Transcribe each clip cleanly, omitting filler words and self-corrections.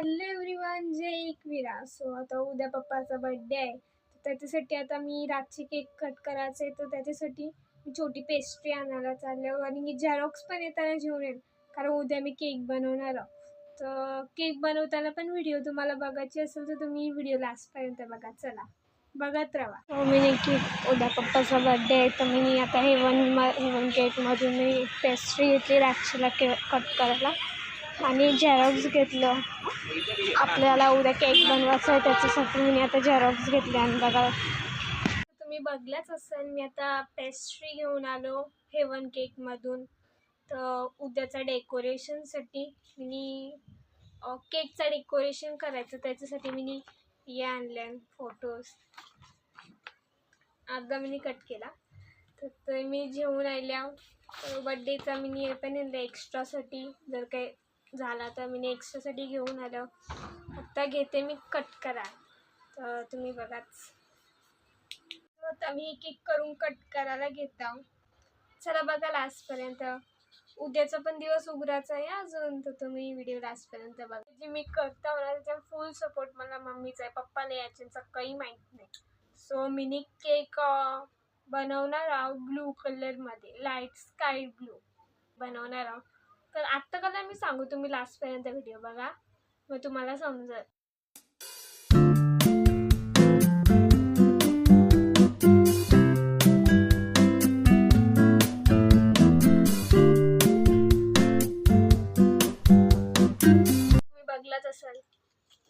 Hello everyone, जय Ekvira. So आता उद्या पप्पाचा birthday आहे, तर त्याच्यासाठी आता मी रातची केक कट करायचं आहे. तर त्याच्यासाठी मी छोटी पेस्ट्री आणायला चालले आणि झेरॉक्स पण येताना घेऊन येईल, कारण उद्या मी केक बनवणार आहोत. तर केक बनवताना पण व्हिडिओ तुम्हाला बघायची असेल तर तुम्ही व्हिडिओ लास्टपर्यंत बघा. चला बघत राहा. मी केक उद्या पप्पाचा बर्थडे आहे, तर मी आता हेवन केकमधून मी पेस्ट्री घेतली रातचीला कट करायला आणि झेरॉक्स घेतलं. आपल्याला उद्या केक बनवायचा आहे, त्याच्यासाठी मी आता झेरॉक्स घेतले. आणि बघा, तुम्ही बघल्याच असेल, मी आता पेस्ट्री घेऊन आलो हेवन केकमधून. तर उद्याचा डेकोरेशनसाठी मी केकचा डेकोरेशन करायचं, त्याच्यासाठी मी हे आणले फोटोज. अर्धा मी कट केला, तर मी घेऊन आल्या बड्डेचा. मी हे पण आणलं एक्स्ट्रासाठी, जर काही झाला तर मी एक्स्ट्रासाठी घेऊन आलो. आत्ता घेते मी कट करा, तर तुम्ही बघाच. आता मी एक एक करून कट करायला घेता. चला बघा लास्टपर्यंत. उद्याचा पण दिवस उघडायचा आहे अजून, तर तुम्ही व्हिडिओ लास्टपर्यंत बघा. जे मी करता मला त्याचा फुल सपोर्ट मला मम्मीचा आहे, पप्पाला याच्याचं काही माहीत नाही. सो मिनी केक बनवणार आहोत ब्लू कलरमध्ये, लाईट स्काय ब्लू बनवणार आहोत. तर आत्ता कदा मी सांगू, तुम्ही लास्टपर्यंत व्हिडिओ बघा, मग तुम्हाला समजेल. तुम्ही बघलाच असाल,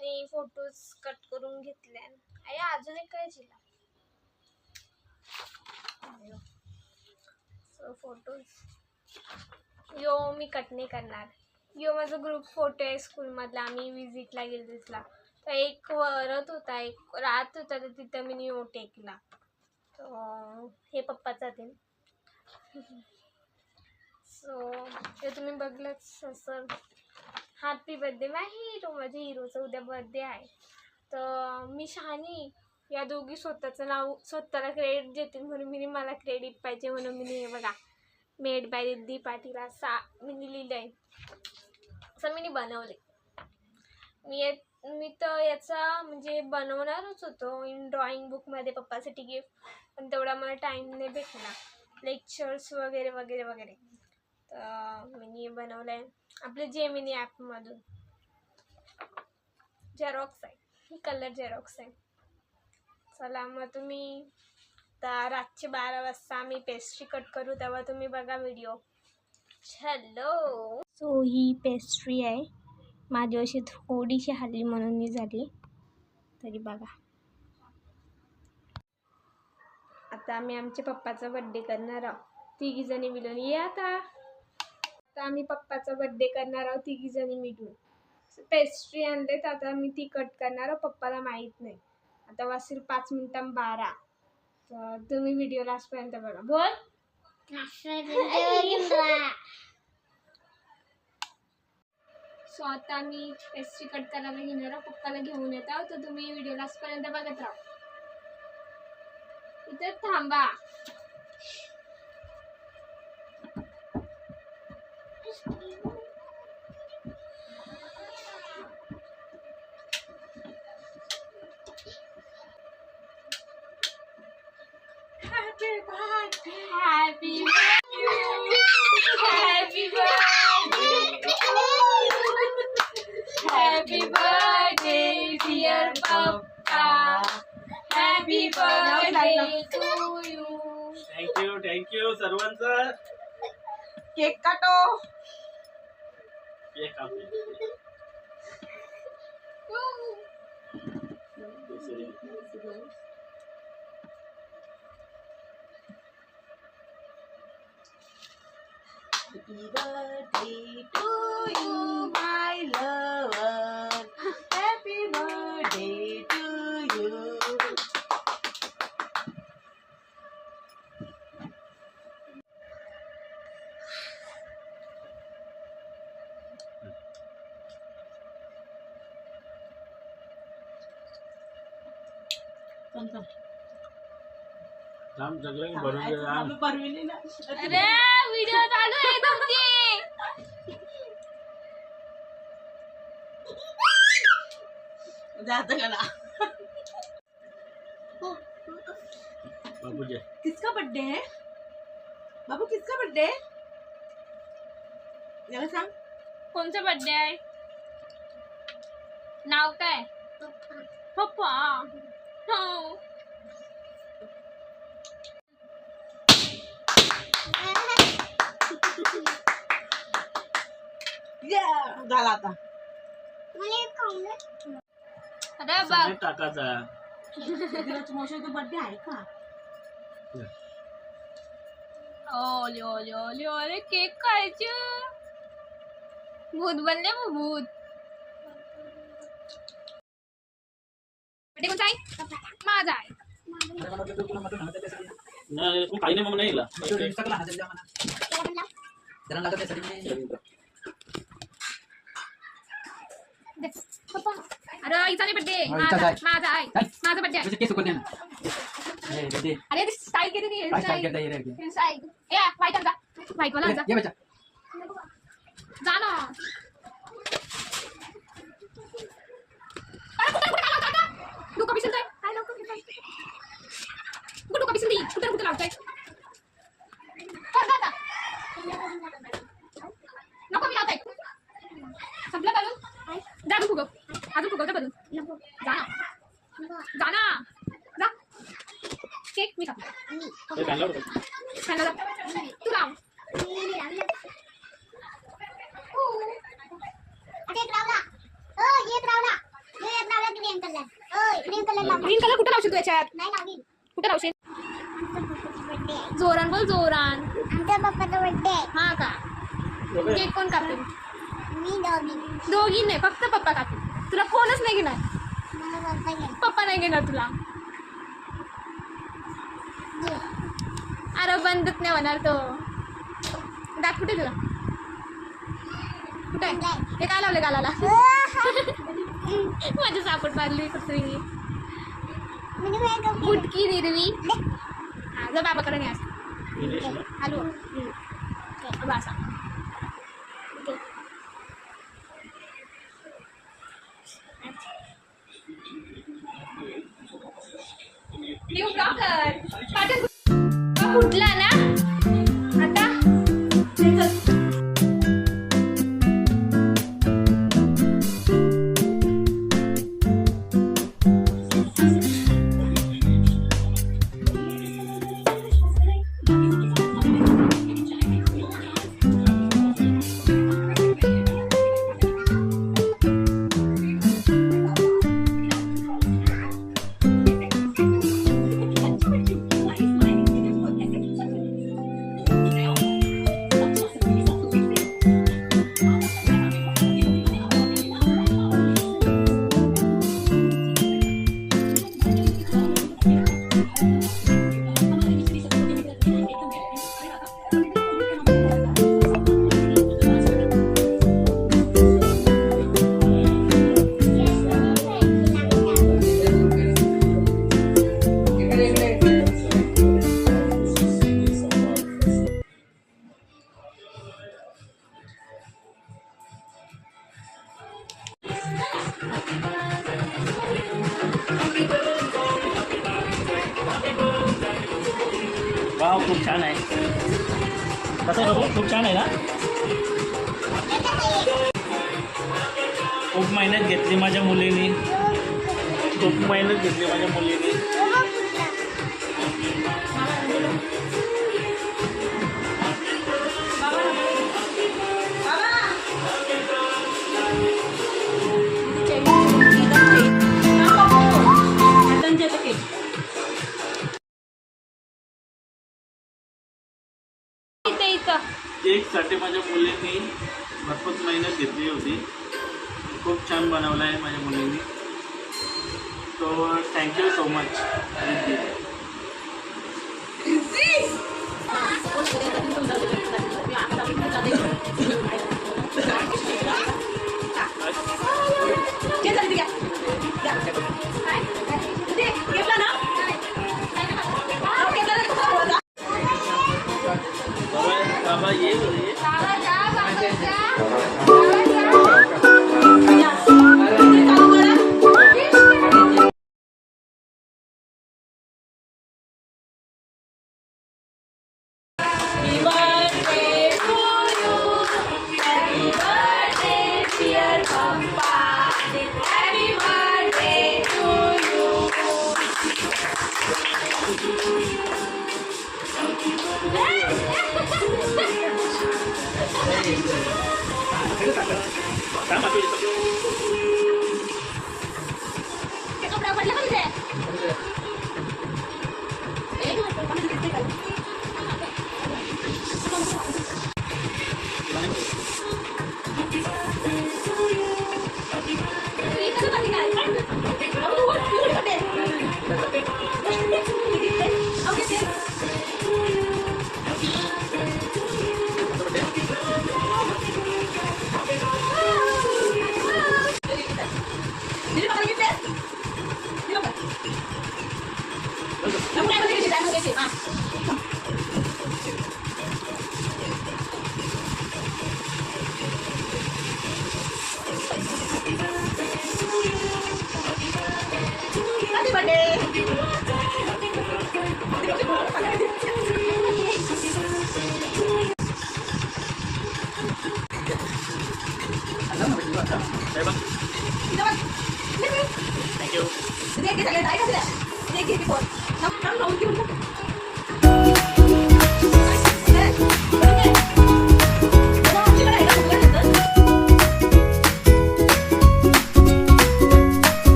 मी फोटोज कट करून घेतले. आहे अजून एक काय जिला सो फोटोज यो मी कट नाही करणार. यो माझा ग्रुप फोटो आहे स्कूलमधला, आम्ही विजिटला गेलो तिथला. तर एक वरत होता, एक रात होता, तर तिथं मी यो टेकला. तर हे पप्पाचा ते. सो ते तुम्ही बघलंच असं. हॅपी बर्थडे माय हिरो, माझ्या हिरोचा उद्या बर्थडे आहे. तर मी शहाणी, या दोघी स्वतःचं नाव स्वतःला क्रेडिट देतील, म्हणून मला क्रेडिट पाहिजे, म्हणून हे बघा मेड बाय रिद्धी पाटील असा मी लिहिलं आहे. असं मी बनवले. मी तर याचा म्हणजे बनवणारच होतो इन ड्रॉइंग बुकमध्ये पप्पासाठी गिफ्ट, पण तेवढा मला टाईम नाही भेटला, लेक्चर्स वगैरे वगैरे वगैरे. तर मी बनवलं आहे आपल्या जेमिनी ॲपमधून. झेरॉक्स आहे, कलर झेरॉक्स आहे. चला मग तुम्ही आता रातचे 12 वाजता आम्ही पेस्ट्री कट करू, तेव्हा तुम्ही बघा व्हिडिओ. हॅलो. सो ही पेस्ट्री आहे, माझी अशी थोडीशी हल्ली म्हणून मी झाली, तरी बघा. आता आम्ही आमच्या पप्पाचा बड्डे करणार आहोत तिघीजणी मिळून. ये आता आम्ही पप्पाचा बड्डे करणार आहोत तिघीजणी मिळून. पेस्ट्री आणले, तर आता मी ती कट करणार आहोत, पप्पाला माहीत नाही. आता वाजतील 5 मिनिटां 12. तर तुम्ही व्हिडिओ लास्टपर्यंत बघा. बोल. सो आता मी पेस्ट्री कट करायला घेणार आहोत, पप्पाला घेऊन येत आहोत, तर तुम्ही व्हिडिओ लास्टपर्यंत बघत राहा. इथे थांबा. Happy birthday, happy birthday, happy birthday, happy birthday dear Papa, happy birthday to you. Thank you सर्वांचा. केक काटो. केक कापू. Happy birthday to you, my lover. Happy birthday to you. थांब सगळं भरून घे. अरे व्हिडिओ चालू आहे तुमची. जाता का ना? बाबू जय. किसका बर्थडे है बाबू? किसका बर्थडे है? याला सांग. कोणचा बर्थडे आहे? नाव काय? पप्पा. हो. झाला आता. अरे बघ. सगळे टाकायचा. मोशनचा बर्थडे आहे का? ओले ओले ओले ओले केक खायचं. भूत बनले मग भूत. बर्थडे कोणता आहे? माझा आहे. नाही तू काही नाही मग नाही हिला. पप्पा. अरे हिचा नाही बर्थडे. हिचाच आहे. माझा आहे. माझा बर्थडे आहे. केस उकळते ना. अरे स्टाईल केली ती. काय स्टाईल करता ये स्टाईल. ए व्हाईट आणजा. व्हाईट वाला आणजा. ये बच्चा. जा ना. डोका पिसलतोय. काय डोका पिसलतोय? कुठं डोका पिसलती? कुठं लावताय? जा. नको मी लावताय. संपलं बलून? जा तू फुगव. अजून फुगवता बलून. जा ना. जा. केक मी कापला. हे घालणार का? खायला जा. तू लाव. ग्रीन कलर कुठं लावशील तू याच्यात? कुठं लावशील? जोरान बोल जोरान. आमच्या पप्पाचा बर्थडे आहे. हा का? केक कोण कापेल? मी दोघी. दोघी नाही फक्त पप्पा कापेल. तुला कोणच नाही घेणार. मला पप्पा घे. पप्पा नाही घेणार तुला. अरे बंदच नाही होणार तो. दात कुठे तुला? कुठे? हे काय लावले गालाला? माझी सापट मारली कुत्रीने. बुटकी निरवी. हा जा बाबाकडे नाही असं. हॅलो बसा. न्यू ब्लॉगर पाठन फुटला ना आता. वाव खूप छान आहे. कसं आहे बाबू? खूप छान आहे ना. खूप मेहनत घेतली माझ्या मुलीने. खूप मेहनत घेतली माझ्या मुलीने. केकसाठी माझ्या मुलींनी भरपूर मेहनत घेतली होती. खूप छान बनवला आहे माझ्या मुलींनी. So thank you so much. बाबा ये जा. थँक्यू.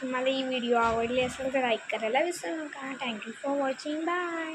तुम्हाला ही व्हिडिओ आवडली असेल तर लाईक करायला विसरू नका. Thank you for watching. बाय.